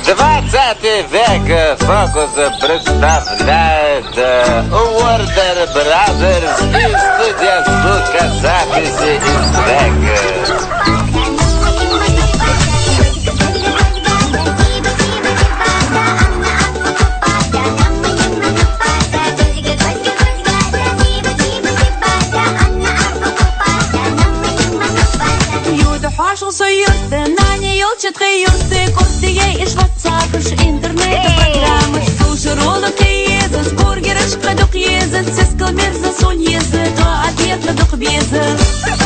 20 век фокус представляет Warner Brothers и студия звукозаписи из Вега. Пошел союз, на нее четыре юрты, курсы ей и WhatsApp, интернет, программы, слушай, ролик и езет, бургеры, шкадук езет, сискал мир засунь езет, то ответ на дух безет.